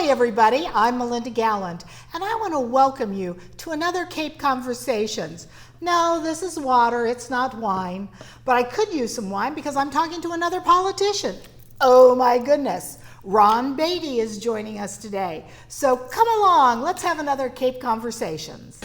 Hi everybody, I'm Melinda Gallant, and I want to welcome you to another Cape Conversations. No, this is water, it's not wine, but I could use some wine because I'm talking to another politician. Oh my goodness, Ron Beaty is joining us today. So come along, let's have another Cape Conversations.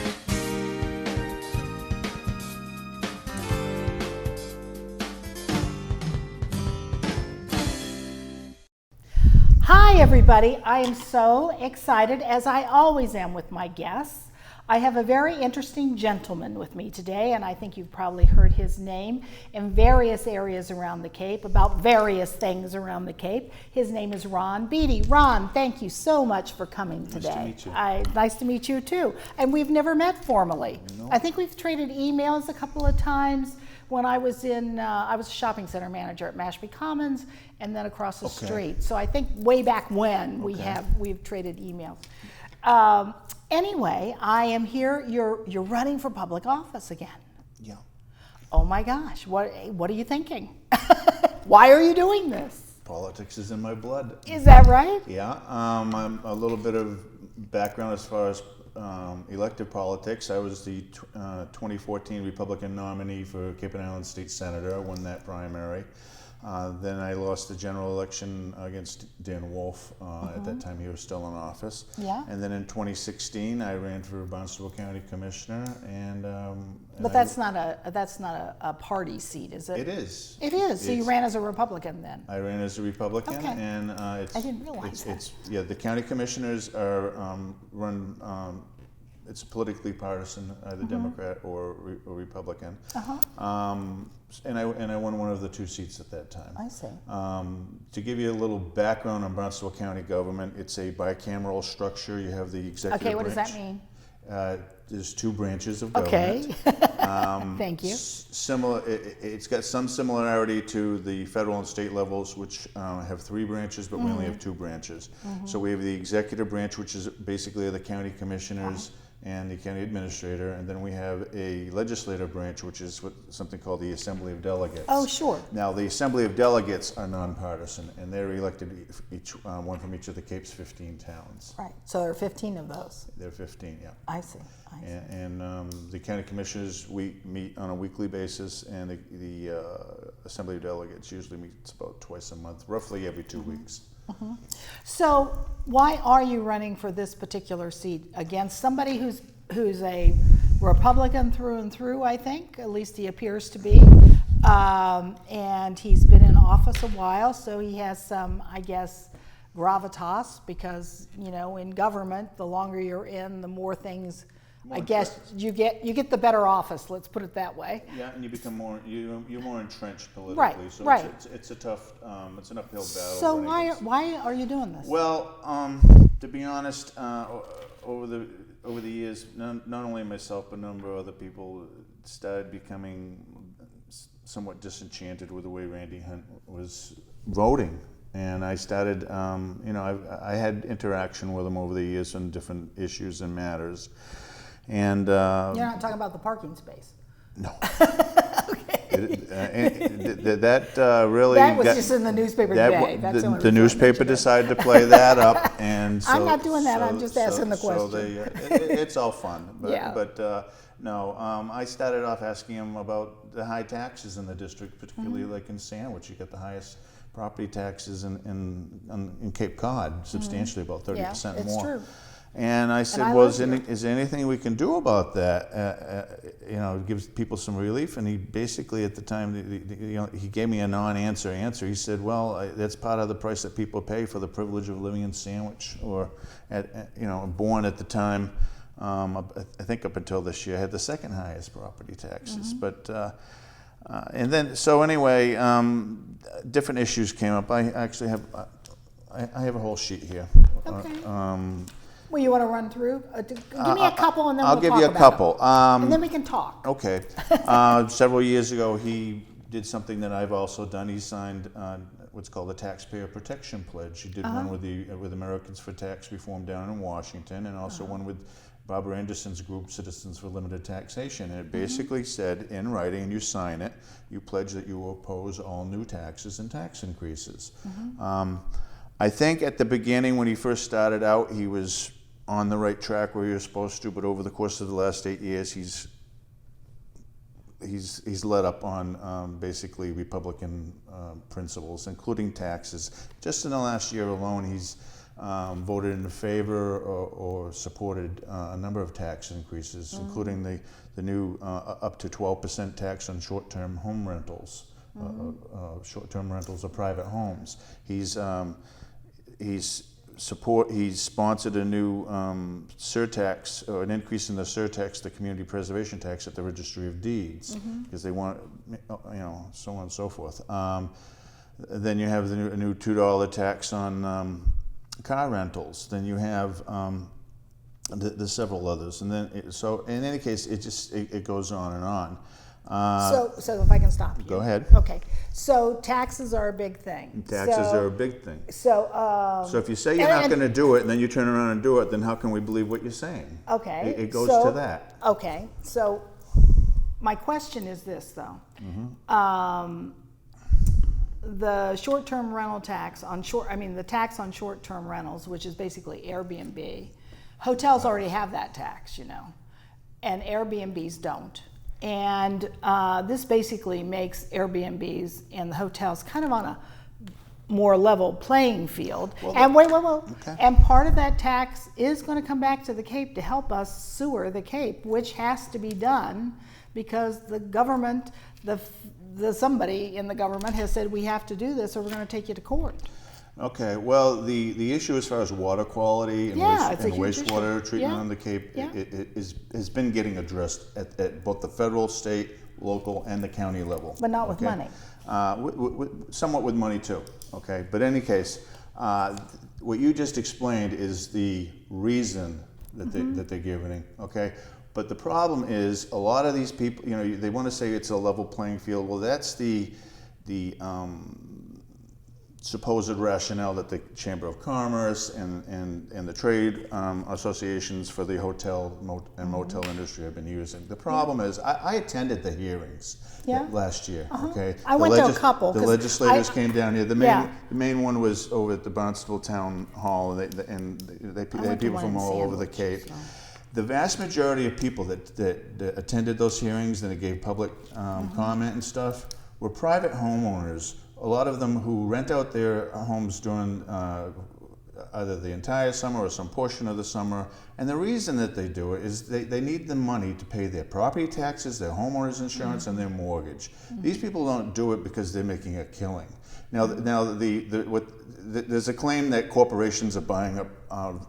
Hi everybody, I am so excited, as I always am with my guests. I have a very interesting gentleman with me today, and I think you've probably heard his name in various areas around the Cape, about various things around the Cape. His name is Ron Beaty. Ron, thank you so much for coming today. Nice to meet you. Nice to meet you too. And we've never met formally. No. I think we've traded emails a couple of times. When I was I was a shopping center manager at Mashpee Commons, and then across the street. So I think way back when we've traded emails. Anyway, I am here. You're running for public office again. Yeah. Oh my gosh, what are you thinking? Why are you doing this? Politics is in my blood. Is that right? Yeah. I'm a little bit of background as far as elective politics. I was the 2014 Republican nominee for Cape and Islands State Senator. I won that primary. Then I lost the general election against Dan Wolf. At that time, he was still in office. Yeah. And then in 2016, I ran for Barnstable County Commissioner. But that's not a party seat, is it? It is. It is. So you ran as a Republican then? I ran as a Republican, Okay. and I didn't realize that. The county commissioners are run. It's politically partisan, either Democrat or Republican. And I won one of the two seats at that time. I see. To give you a little background on Barnstable County government, it's a bicameral structure. You have the executive branch. Okay, what does that mean? There's two branches of government. Okay. Thank you. It's got some similarity to the federal and state levels, which have three branches, but we only have two branches. So we have the executive branch, which is basically the county commissioners and the county administrator, and then we have a legislative branch, which is something called the Assembly of Delegates. Oh, sure. Now, the Assembly of Delegates are nonpartisan, and they're elected one from each of the Cape's 15 towns. Right. So there are 15 of those. There are 15, yeah. I see. And the county commissioners, we meet on a weekly basis, and the Assembly of Delegates usually meets about twice a month, roughly every 2 weeks. So why are you running for this particular seat against somebody who's a Republican through and through, I think, at least he appears to be, and he's been in office a while, so he has some, I guess, gravitas, because, you know, in government, the longer you're in, the more things, I guess, you get the better office, let's put it that way. Yeah, and you become you're more entrenched politically. Right, so right. It's a tough, it's an uphill battle. So why are you doing this? Well, to be honest, over the years, not only myself, but a number of other people started becoming somewhat disenchanted with the way Randy Hunt was voting. And I started, I had interaction with him over the years on different issues and matters. And you're not talking about the parking space. No. Okay. That really. That was just in the newspaper today. That's the newspaper decided to play that up, and so, I'm not doing that. I'm just asking the question. So it's all fun, but, yeah. No. I started off asking him about the high taxes in the district, particularly like in Sandwich. You get the highest property taxes in Cape Cod, substantially about 30% yeah, it's more. True. And I said, well, is there anything we can do about that? It gives people some relief. And he basically, at the time, he gave me a non-answer answer. He said, well, that's part of the price that people pay for the privilege of living in Sandwich, or, born at the time. I think up until this year, I had the second highest property taxes. But and then, so anyway, different issues came up. I actually have, I have a whole sheet here. Okay. Well, you want to run through? Give me a couple, and then I'll we'll give talk you a about couple. them. And then we can talk. Okay. Several years ago, he did something that I've also done. He signed what's called the Taxpayer Protection Pledge. He did one with Americans for Tax Reform down in Washington, and also one with Barbara Anderson's group, Citizens for Limited Taxation. And it basically said in writing, and you sign it, you pledge that you will oppose all new taxes and tax increases. I think at the beginning when he first started out, he was on the right track where he was supposed to, but over the course of the last 8 years, he's let up on basically Republican principles, including taxes. Just in the last year alone, he's voted in favor or supported a number of tax increases, including the new up to 12% tax on short-term home rentals, short-term rentals of private homes. He's sponsored a new surtax, or an increase in the surtax, the community preservation tax at the Registry of Deeds, because they want, so on and so forth. Then you have a new $2 tax on car rentals. Then you have there's several others, and then so in any case, it goes on and on. So if I can stop you. Go ahead. Okay. So taxes are a big thing. Taxes are a big thing. So So if you say you're not going to do it, and then you turn around and do it, then how can we believe what you're saying? okay. It goes to that. Okay. So my question is this, though. The short-term rental tax on the tax on short-term rentals, which is basically Airbnb. Hotels already have that tax, and Airbnbs don't. And this basically makes Airbnbs and the hotels kind of on a more level playing field. Well, and wait. okay. And part of that tax is going to come back to the Cape to help us sewer the Cape, which has to be done because the government, somebody in the government has said we have to do this or we're going to take you to court. Okay, well, the issue as far as water quality and, wastewater treatment on the Cape has been getting addressed at both the federal, state, local, and the county level. But not with money. Somewhat with money too, okay? But in any case, what you just explained is the reason that they're giving, okay? But the problem is a lot of these people, they want to say it's a level playing field. Well, that's the supposed rationale that the Chamber of Commerce and the trade associations for the hotel and motel industry have been using. The problem is, I attended the hearings last year. Okay, I went to a couple. The legislators came down here. The main one was over at the Barnstable Town Hall, and they had people from all over the Cape. So. The vast majority of people that attended those hearings and that gave public comment and stuff were private homeowners. A lot of them who rent out their homes during either the entire summer or some portion of the summer. And the reason that they do it is they need the money to pay their property taxes, their homeowner's insurance, and their mortgage. These people don't do it because they're making a killing. Now there's a claim that corporations are buying up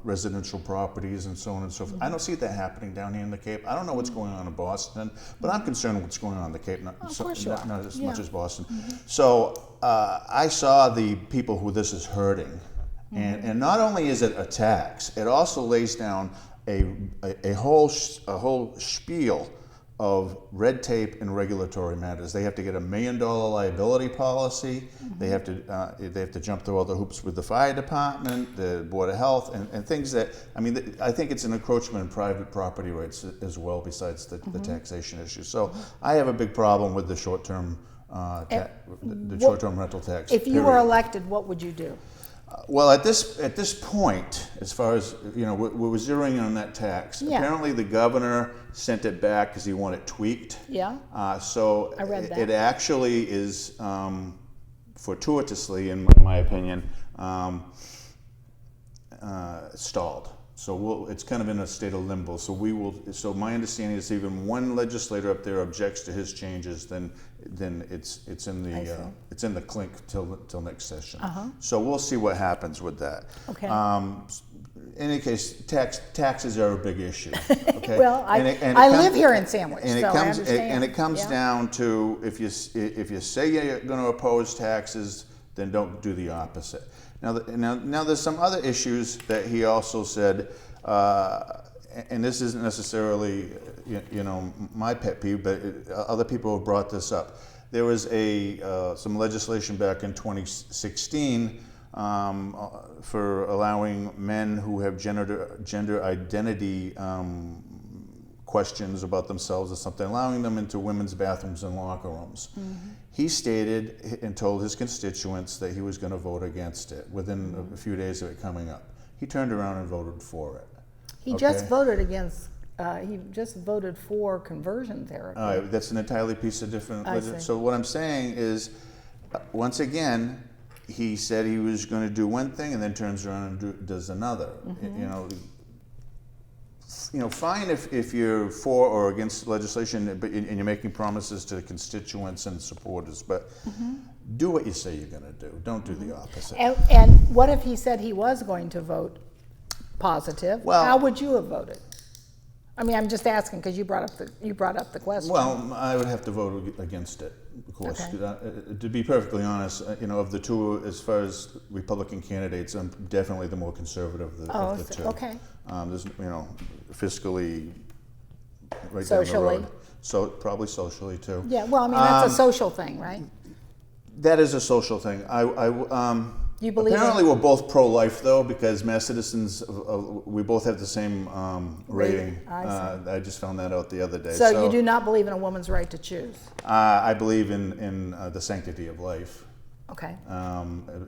residential properties and so on and so forth. I don't see that happening down here in the Cape. I don't know what's going on in Boston, but I'm concerned with what's going on in the Cape, not as much as Boston. So I saw the people who this is hurting. And not only is it a tax, it also lays down a whole spiel of red tape and regulatory matters. They have to get $1 million liability policy. They have to jump through all the hoops with the fire department, the Board of Health, and things that, I think it's an encroachment in private property rights as well, besides the taxation issue. So I have a big problem with the short-term short-term rental tax. If you were elected, what would you do? Well, at this point, as far as we were zeroing in on that tax. Apparently, the governor sent it back because he wanted it tweaked. Yeah. So I read that. It actually is fortuitously, in my opinion, stalled. So it's kind of in a state of limbo. So So my understanding is, even one legislator up there objects to his changes, then it's in the clink till next session. So we'll see what happens with that. Okay. In any case, taxes are a big issue. Okay. Well, I live here in Sandwich, so I understand. And it comes down to, if you say you're going to oppose taxes, then don't do the opposite. Now there's some other issues that he also said, and this isn't necessarily my pet peeve, but other people have brought this up. There was some legislation back in 2016 for allowing men who have gender identity questions about themselves or something, allowing them into women's bathrooms and locker rooms. He stated and told his constituents that he was going to vote against it within a few days of it coming up. He turned around and voted for it. He just voted against. He just voted for conversion therapy. That's an entirely piece of different. I see. So what I'm saying is, once again, he said he was going to do one thing and then turns around and does another. Fine if you're for or against legislation, and you're making promises to constituents and supporters, but do what you say you're going to do. Don't do the opposite. And what if he said he was going to vote positive? Well, how would you have voted? I mean, I'm just asking because you brought up the question. Well, I would have to vote against it, of course. Okay. To be perfectly honest, of the two, as far as Republican candidates, I'm definitely the more conservative of the two. Okay. There's, fiscally, right Socially. down the road. So probably socially too. Yeah. Well, I mean, that's a social thing, right? That is a social thing. You believe apparently we're both pro-life though, because Mass Citizens, we both have the same rating. I just found that out the other day. So you do not believe in a woman's right to choose? I believe in the sanctity of life. Okay.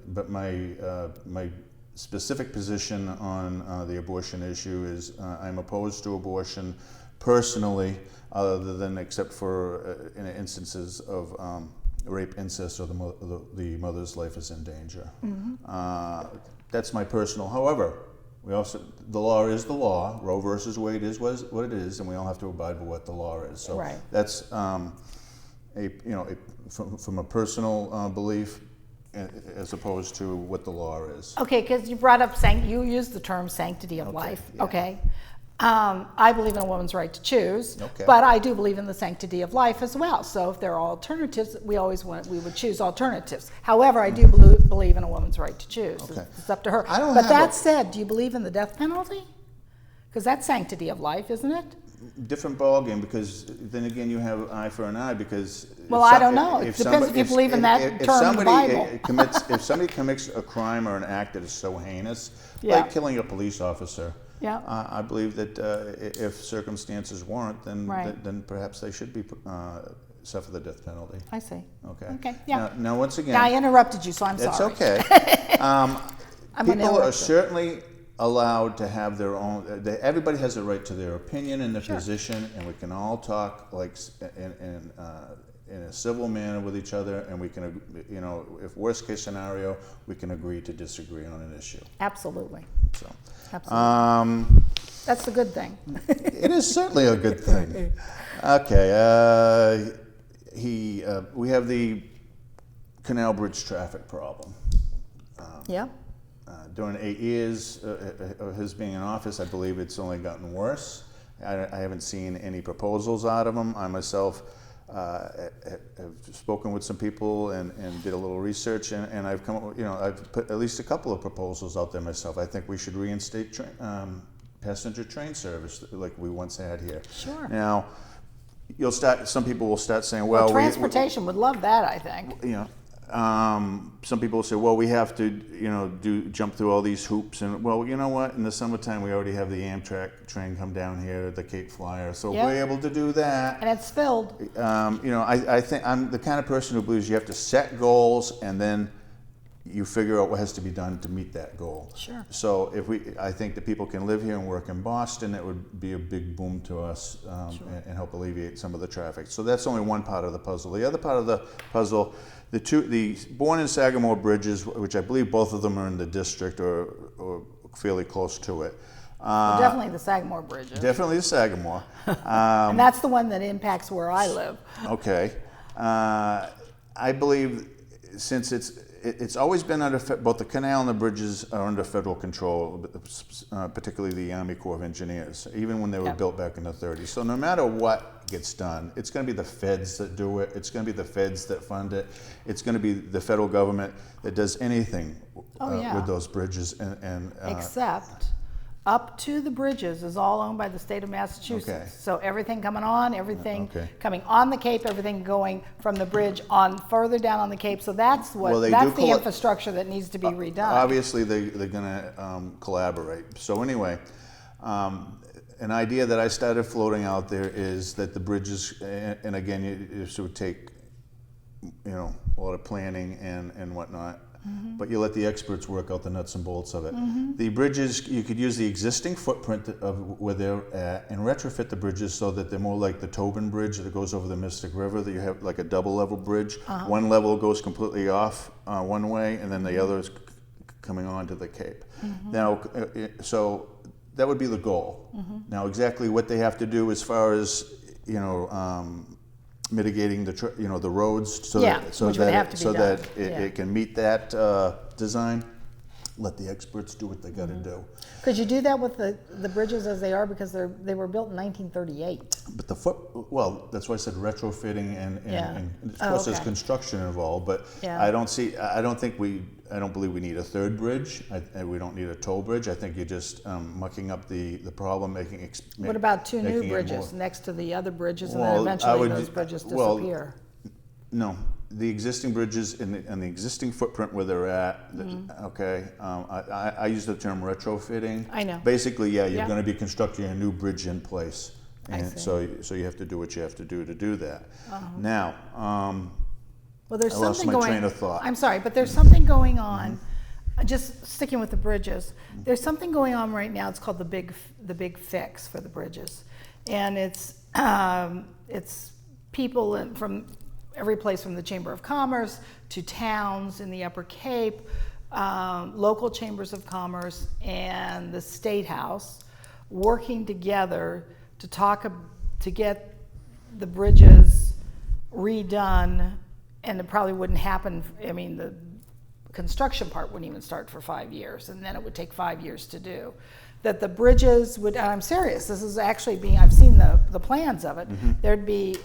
But my specific position on the abortion issue is I'm opposed to abortion personally, other than except for in instances of rape, incest, or the mother's life is in danger. That's my personal. However, the law is the law. Roe versus Wade is what it is, and we all have to abide by what the law is. So right. That's from a personal belief, as opposed to what the law is. Okay, because you brought up you used the term sanctity of life. Yeah. Okay. I believe in a woman's right to choose, Okay. but I do believe in the sanctity of life as well. So if there are alternatives, we would choose alternatives. However, I do believe in a woman's right to choose. Okay. It's up to her. I don't But have that said, do you believe in the death penalty? Because that's sanctity of life, isn't it? Different ballgame, because then again you have eye for an eye, because Well, I don't know. It depends if you believe in that term in the Bible. If somebody commits a crime or an act that is so heinous, Yeah. like killing a police officer, Yeah. I believe that if circumstances warrant, then Right. then perhaps they should be suffer the death penalty. I see. Okay. Okay. Yeah. Now once again, I interrupted you, so I'm that's sorry. okay. I'm an People are interrupter. certainly allowed to have their own. Everybody has a right to their opinion and their Sure. position, and we can all talk like in a civil manner with each other, and we can, if worst case scenario, we can agree to disagree on an issue. Absolutely. So, Absolutely. That's the good thing. it is certainly a good thing. Okay, we have the Canal Bridge traffic problem. Yeah. During 8 years of his being in office, I believe it's only gotten worse. I haven't seen any proposals out of him. I myself have spoken with some people and did a little research, and I've come up, I've put at least a couple of proposals out there myself. I think we should reinstate passenger train service like we once had here. Sure. Now, some people will start saying, Well, well, transportation would love that, I think. some people say, well, we have to, jump through all these hoops. And, well, you know what? In the summertime, we already have the Amtrak train come down here, the Cape Flyer. So Yep. we're able to do that. And it's filled. I think I'm the kind of person who believes you have to set goals and then you figure out what has to be done to meet that goal. Sure. So I think that people can live here and work in Boston. It would be a big boom to us and help alleviate some of the traffic. So that's only one part of the puzzle. The other part of the puzzle, the Bourne and Sagamore bridges, which I believe both of them are in the district or fairly close to it. Well, definitely the Sagamore bridges. Definitely the Sagamore. And that's the one that impacts where I live. Okay. I believe since it's always been under, both the canal and the bridges are under federal control, particularly the Army Corps of Engineers, even when they were built back in the 30s. So no matter what gets done, it's going to be the feds that do it. It's going to be the feds that fund it. It's going to be the federal government that does anything with those bridges. Except up to the bridges is all owned by the state of Massachusetts. Okay. So everything coming on, everything coming on the Cape, everything going from the bridge on further down on the Cape. So that's that's the infrastructure that needs to be redone. Obviously, they're going to collaborate. So anyway, an idea that I started floating out there is that the bridges, and again, this would take, a lot of planning and whatnot, but you let the experts work out the nuts and bolts of it. The bridges, you could use the existing footprint of where they're at and retrofit the bridges so that they're more like the Tobin Bridge that goes over the Mystic River, that you have like a double level bridge. One level goes completely off one way, and then the other is coming onto the Cape. Now, so that would be the goal. Now, exactly what they have to do as far as, mitigating the roads so that it can meet that design. Let the experts do what they got to do. Could you do that with the bridges as they are, because they were built in 1938? But that's why I said retrofitting and of course there's construction involved. But I don't believe we need a third bridge. We don't need a toll bridge. I think you're just mucking up the problem, What about two new bridges next to the other bridges, and then eventually those bridges disappear? No. The existing bridges and the existing footprint where they're at, okay, I use the term retrofitting. I know. Basically, you're going to be constructing a new bridge in place. And so you have to do what you have to do that. Now, well, there's I lost something my going. train of thought. I'm sorry, but there's something going on. Just sticking with the bridges, there's something going on right now. It's called the big fix for the bridges, and it's people from every place from the Chamber of Commerce to towns in the Upper Cape, local chambers of commerce, and the State House working together to get the bridges redone. And it probably wouldn't happen. I mean, the construction part wouldn't even start for 5 years, and then it would take 5 years to do. That the bridges would, and I'm serious, this is actually I've seen the plans of it. There'd be,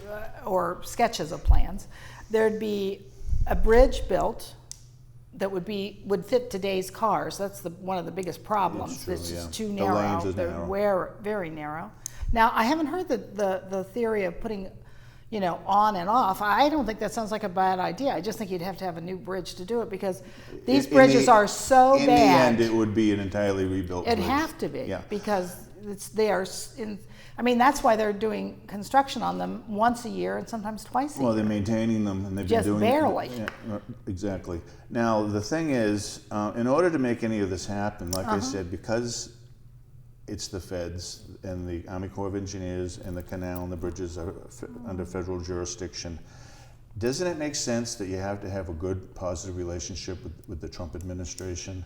or sketches of plans, there'd be a bridge built that would fit today's cars. That's one of the biggest problems. It's just too narrow. The lanes is narrow. Very narrow. Now, I haven't heard the theory of putting on and off. I don't think that sounds like a bad idea. I just think you'd have to have a new bridge to do it, because these bridges are so bad. In the end, it would be an entirely rebuilt bridge. It'd have to be, because that's why they're doing construction on them once a year and sometimes twice a year. Well, they're maintaining them, and they've just been doing barely. Exactly. Now, the thing is, in order to make any of this happen, like I said, because it's the feds and the Army Corps of Engineers and the canal and the bridges are under federal jurisdiction. Doesn't it make sense that you have to have a good, positive relationship with the Trump administration?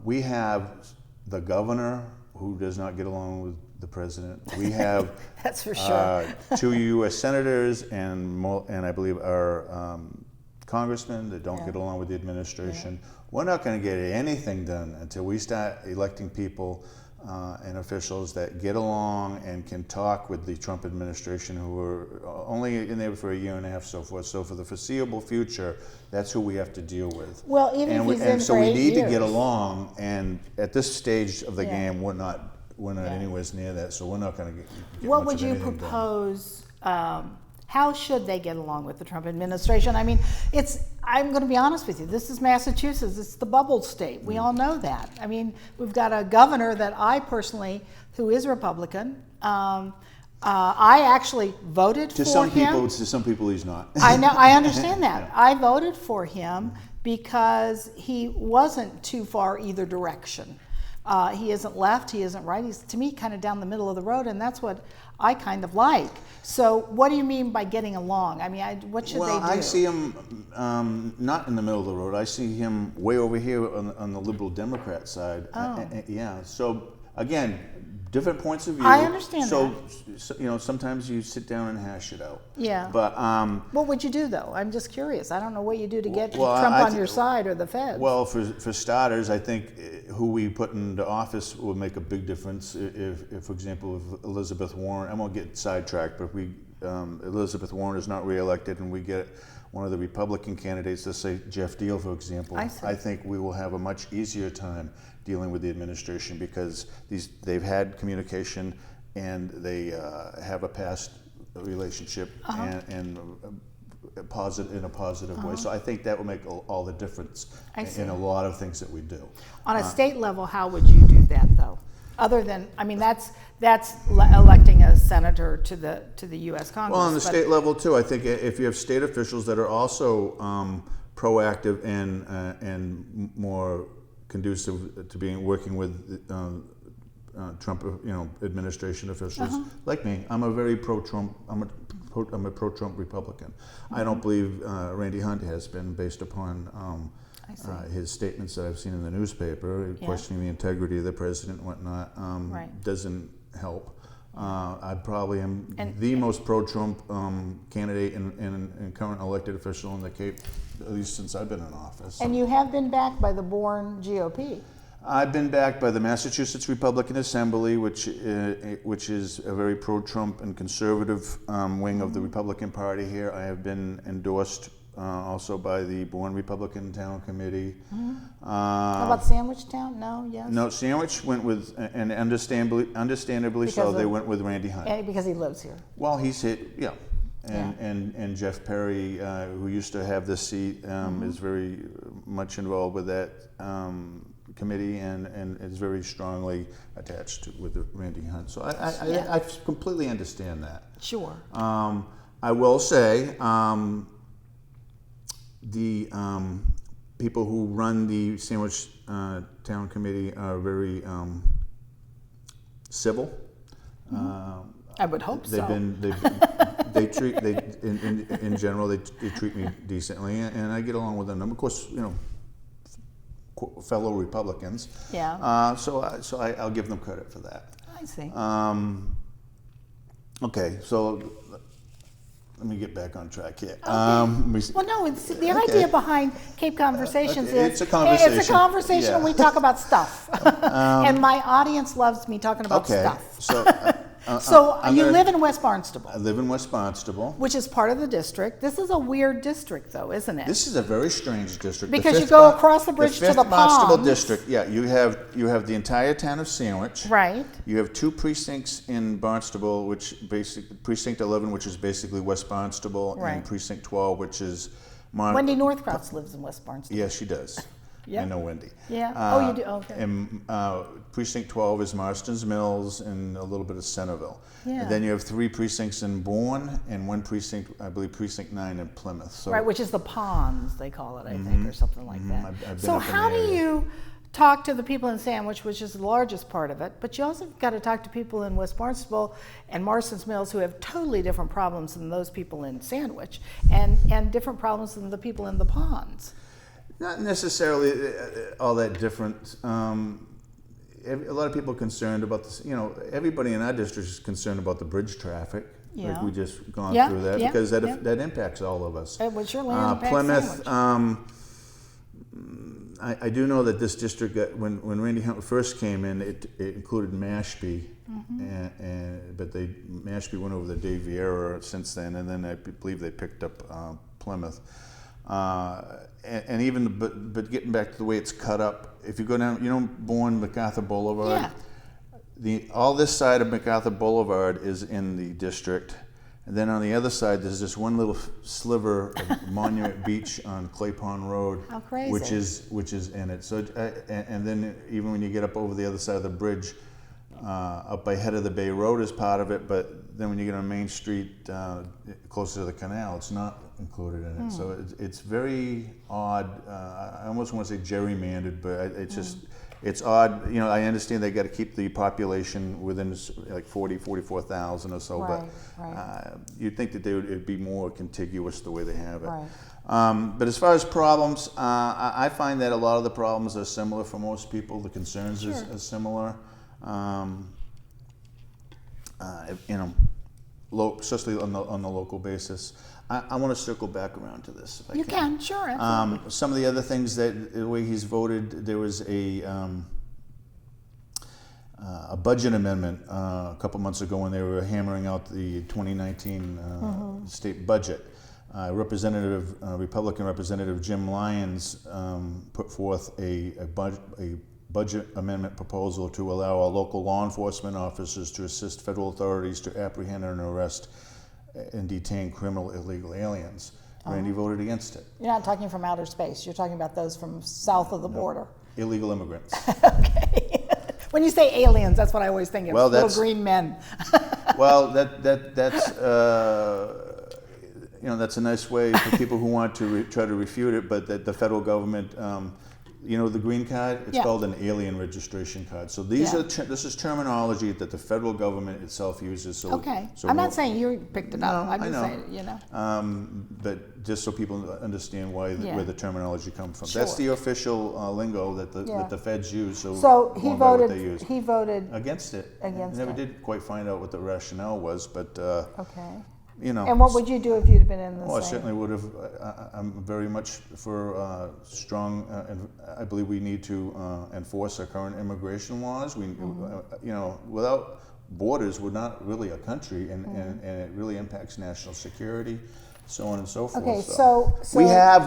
We have the governor who does not get along with the president. We have that's for sure. 2 U.S. senators and I believe our congressmen that don't get along with the administration. We're not going to get anything done until we start electing people and officials that get along and can talk with the Trump administration, who are only in there for a year and a half, so forth. So for the foreseeable future, that's who we have to deal with. Well, even if he's in for 8 years. So we need to get along. And at this stage of the game, we're not anywhere near that. So we're not going to get what much would of you anything propose? How should they get along with the Trump administration? I mean, I'm going to be honest with you. This is Massachusetts. It's the bubble state. We all know that. I mean, we've got a governor that I personally, who is Republican, I actually voted for him. To some people, he's not. I know. I understand that. I voted for him because he wasn't too far either direction. He isn't left, he isn't right. He's, to me, kind of down the middle of the road, and that's what I kind of like. So what do you mean by getting along? I mean, what should they do? Well, I see him not in the middle of the road. I see him way over here on the Liberal Democrat side. Yeah, so again, different points of view. I understand that. So, sometimes you sit down and hash it out. Yeah. But what would you do, though? I'm just curious. I don't know what you do to get Trump on your side or the feds. Well, for starters, I think who we put into office will make a big difference. If for example, if Elizabeth Warren, I won't get sidetracked, but if Elizabeth Warren is not reelected and we get one of the Republican candidates, let's say Jeff Deal, for example, I think we will have a much easier time dealing with the administration, because they've had communication and they have a past relationship and in a positive way. So I think that will make all the difference in a lot of things that we do. On a state level, how would you do that, though? Other than, I mean, that's electing a senator to the U.S. Congress. Well, on the but- state level too, I think if you have state officials that are also proactive and more conducive to working with Trump, administration officials like me. I'm a very pro-Trump. I'm a pro-Trump Republican. I don't believe Randy Hunt has been, based upon his statements that I've seen in the newspaper, questioning the integrity of the president and whatnot. Doesn't help. I probably am the most pro-Trump candidate and current elected official in the Cape, at least since I've been in office. And you have been backed by the Bourne GOP. I've been backed by the Massachusetts Republican Assembly, which is a very pro-Trump and conservative wing of the Republican Party here. I have been endorsed also by the Bourne Republican Town Committee. How about Sandwich Town? No, yes? No, Sandwich went with, and understandably so, they went with Randy Hunt. And because he lives here. Well, he's hit, and Jeff Perry, who used to have this seat, is very much involved with that committee and is very strongly attached with Randy Hunt. So I completely understand that. Sure. I will say the people who run the Sandwich Town Committee are very civil. I would hope so. In general they treat me decently, and I get along with them. Of course, fellow Republicans. Yeah. So I'll give them credit for that. I see. Okay, so let me get back on track here. Okay. Well, no, it's the idea behind Cape Conversations is it's a conversation. It's a conversation, Yeah. and we talk about stuff. And my audience loves me talking about stuff. So You live in West Barnstable. I live in West Barnstable, Which is part of the district. This is a weird district, though, isn't it? This is a very strange district. Because you go across the bridge to the Fifth Barnstable Ponds. district. Yeah, you have the entire town of Sandwich. Right. You have two precincts in Barnstable, precinct 11, which is basically West Barnstable, Right. and precinct 12, which is Wendy Northcross lives in West Barnstable. Yes, she does. Yeah. I know Wendy. Yeah. Oh, you do? Okay. And precinct 12 is Marston's Mills and a little bit of Centerville. Yeah. And then you have three precincts in Bourne and one precinct, I believe, precinct 9 in Plymouth. So, Right, which is the Ponds, they call it, I think, or something like that. I've been So up in how the do area. you talk to the people in Sandwich, which is the largest part of it, but you also got to talk to people in West Barnstable and Marston's Mills who have totally different problems than those people in Sandwich, and different problems than the people in the Ponds. Not necessarily all that different. A lot of people are concerned about this. Everybody in our district is concerned about the bridge traffic. Yeah. Like we just gone Yeah, through that yeah, because yeah. that impacts all of us. It would surely impact Plymouth. Sandwich. I do know that this district, when Randy Hunt first came in, it included Mashpee, but Mashpee went over the Dave Vieira since then, and then I believe they picked up Plymouth. And even, but getting back to the way it's cut up, if you go down, Bourne, MacArthur Boulevard, all this side of MacArthur Boulevard is in the district, and then on the other side there's this one little sliver of Monument Beach on Clay Pond Road, How crazy. which is in it. So and then even when you get up over the other side of the bridge, up by Head of the Bay Road is part of it, but then when you get on Main Street closer to the canal, it's not included in it. So it's very odd. I almost want to say gerrymandered, but it's just, it's odd. I understand they got to keep the population within like 44,000 or so, Right, but you'd think that it'd be more contiguous the way they have it. Right. But as far as problems, I find that a lot of the problems are similar for most people. The concerns are similar. Especially on the local basis. I want to circle back around to this, if I You can, sure. Absolutely. Some of the other things that the way he's voted, there was a budget amendment a couple months ago when they were hammering out the 2019 state budget. Republican Representative Jim Lyons put forth a budget amendment proposal to allow our local law enforcement officers to assist federal authorities to apprehend and arrest and detain criminal illegal aliens. Randy voted against it. You're not talking from outer space. You're talking about those from south of the border. Illegal immigrants. Okay. When you say aliens, that's what I always think of. Well, little that's- green men. Well, that's that's a nice way for people who want to try to refute it, but that the federal government, the green card, it's Yeah. called an alien registration card. So these Yeah. this is terminology that the federal government itself uses. So, Okay. so I'm not saying you picked it up. No, I'm I just know. saying, But just so people understand why Yeah. where the terminology comes from. Sure. That's the official lingo that Yeah. that the feds use. So he going by what voted. they use. He voted. Against it. Against Never it. did quite find out what the rationale was, but Okay. you know. And what would you do if you'd have been in the Oh, I same? certainly would have. I'm very much for strong, and I believe we need to enforce our current immigration laws. We, without borders, we're not really a country, and it really impacts national security, so on and so forth. Okay, so we have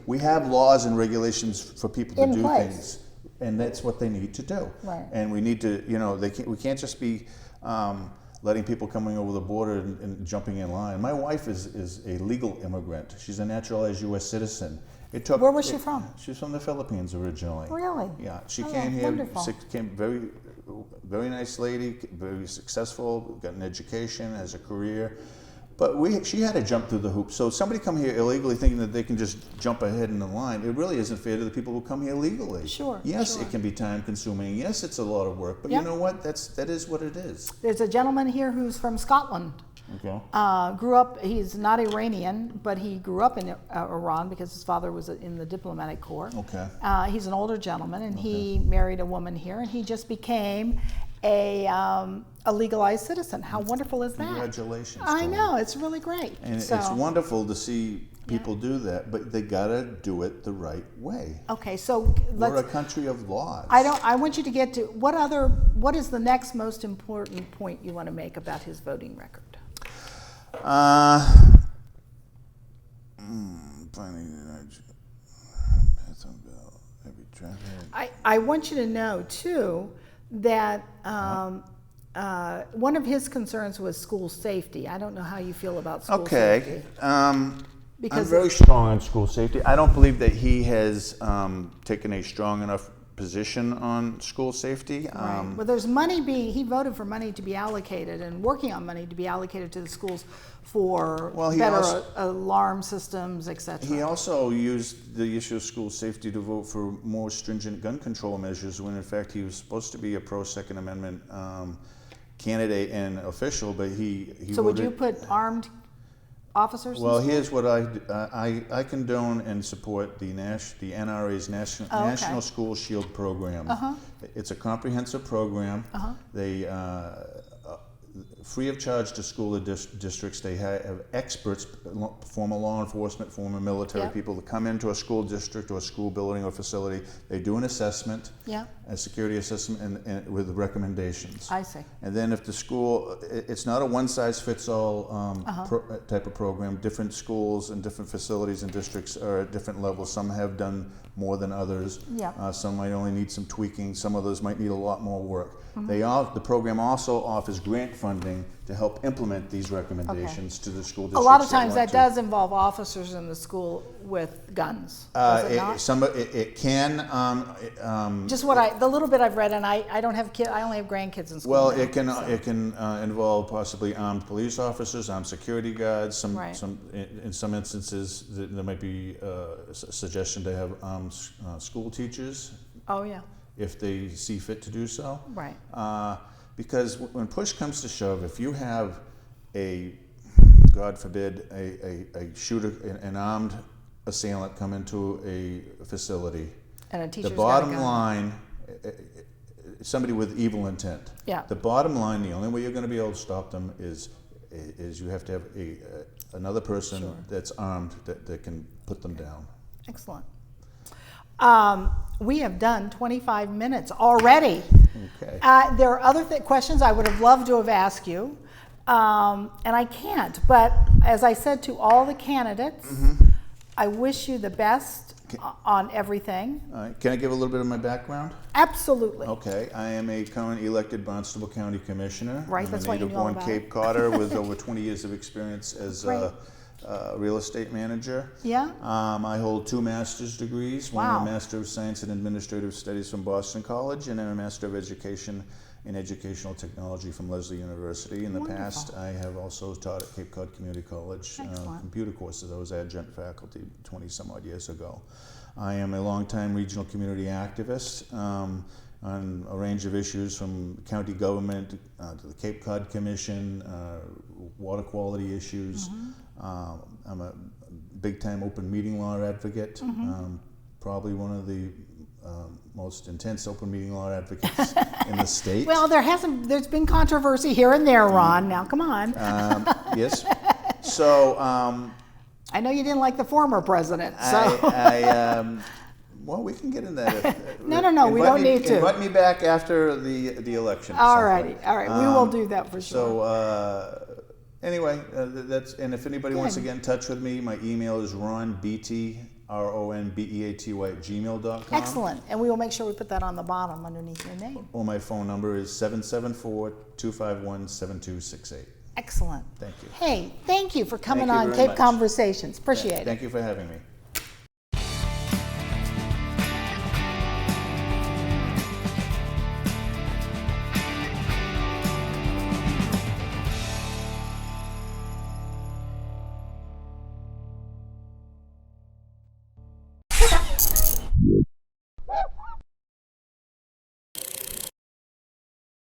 we have laws and regulations for people to In do place. things, and that's what they need to do. Right. And we need to, we can't just be. Letting people coming over the border and jumping in line. My wife is a legal immigrant. She's a naturalized U.S. citizen. Where was she from? She's from the Philippines originally. Really? Yeah, she Oh, came here. wonderful. Came very, very nice lady, very successful. Got an education, has a career. But she had to jump through the hoops. So somebody come here illegally thinking that they can just jump ahead in the line, it really isn't fair to the people who come here legally. Sure, Yes, sure. it can be time consuming. Yes, it's a lot of work. But Yep. you know what? That is what it is. There's a gentleman here who's from Scotland. Okay. Grew up. He's not Iranian, but he grew up in Iran because his father was in the diplomatic corps. Okay. He's an older gentleman, and he married a woman here, and he just became a legalized citizen. How wonderful is that? Congratulations. I Tony. know, it's really great. And So- it's wonderful to see people do that, but they gotta do it the right way. Okay, so We're a let's. country of laws. I want you to get to what is the next most important point you want to make about his voting record? Finding every traffic. I want you to know too that one of his concerns was school safety. I don't know how you feel about school safety. I'm Because very strong on school safety. I don't believe that he has taken a strong enough position on school safety. Right. Well, there's money he voted for money to be allocated and working on money to be allocated to the schools for He better also- alarm systems, etc. He also used the issue of school safety to vote for more stringent gun control measures when in fact he was supposed to be a pro-Second Amendment candidate and official, but he So would voted. you put armed officers? in Well, school? here's what I condone and support the NRA's National School Shield Program. It's a comprehensive program. They free of charge to school districts. They have experts, former law enforcement, former military Yep. people that come into a school district or a school building or facility. They do an assessment, Yeah. a security assessment, and with recommendations. I see. And then if the school, it's not a one-size-fits-all type of program. Different schools and different facilities and districts are at different levels. Some have done more than others. Yeah. Some might only need some tweaking. Some others might need a lot more work. The program also offers grant funding to help implement these recommendations to the school A districts. lot of times want that does involve officers in the school with guns. Does it not? It can. Just the little bit I've read, and I don't have kids. I only have grandkids in school. Well, now, it can so. it can involve possibly armed police officers, armed security guards. Right. In some instances, there might be a suggestion to have armed school teachers Oh yeah. if they see fit to do so. Right. Because when push comes to shove, if you have God forbid, a shooter, an armed assailant come into a facility, And a teacher's the got a bottom gun. line, somebody with evil intent. Yeah. The bottom line, the only way you're going to be able to stop them is you have to have another person Sure. that's armed that can put them down. Excellent. We have done 25 minutes already. Okay. There are other questions I would have loved to have asked you, and I can't. But as I said to all the candidates, I wish you the best on everything. All right. Can I give a little bit of my background? Absolutely. Okay. I am a current elected Barnstable County Commissioner. Right, I'm that's a what you know native-born about. Cape Codder with over 20 years of experience as Great. real estate manager. Yeah? I hold 2 master's degrees. One Wow. a Master of Science in Administrative Studies from Boston College, and then a Master of Education in Educational Technology from Lesley University. In the Wonderful. past, I have also taught at Cape Cod Community College computer courses. I was adjunct faculty 20 some odd years ago. I am a longtime regional community activist on a range of issues from county government to the Cape Cod Commission, water quality issues. I'm a big-time open meeting law advocate, probably one of the most intense open meeting law advocates in the state. Well, there's been controversy here and there, Ron. Now, come on. Yes. So I know you didn't like the former president, so. well, we can get in that. No, we don't need to. Invite me back after the election. All righty, all right, we will do that for sure. So anyway, and if anybody wants to get in touch with me, my email is ronbeaty, ronbeaty@gmail.com. Excellent, and we will make sure we put that on the bottom underneath your name. Or my phone number is 774-251-7268. Excellent. Thank you. Hey, thank you for coming Thank you on very Cape much. Conversations. Appreciate it. Thank you for having me.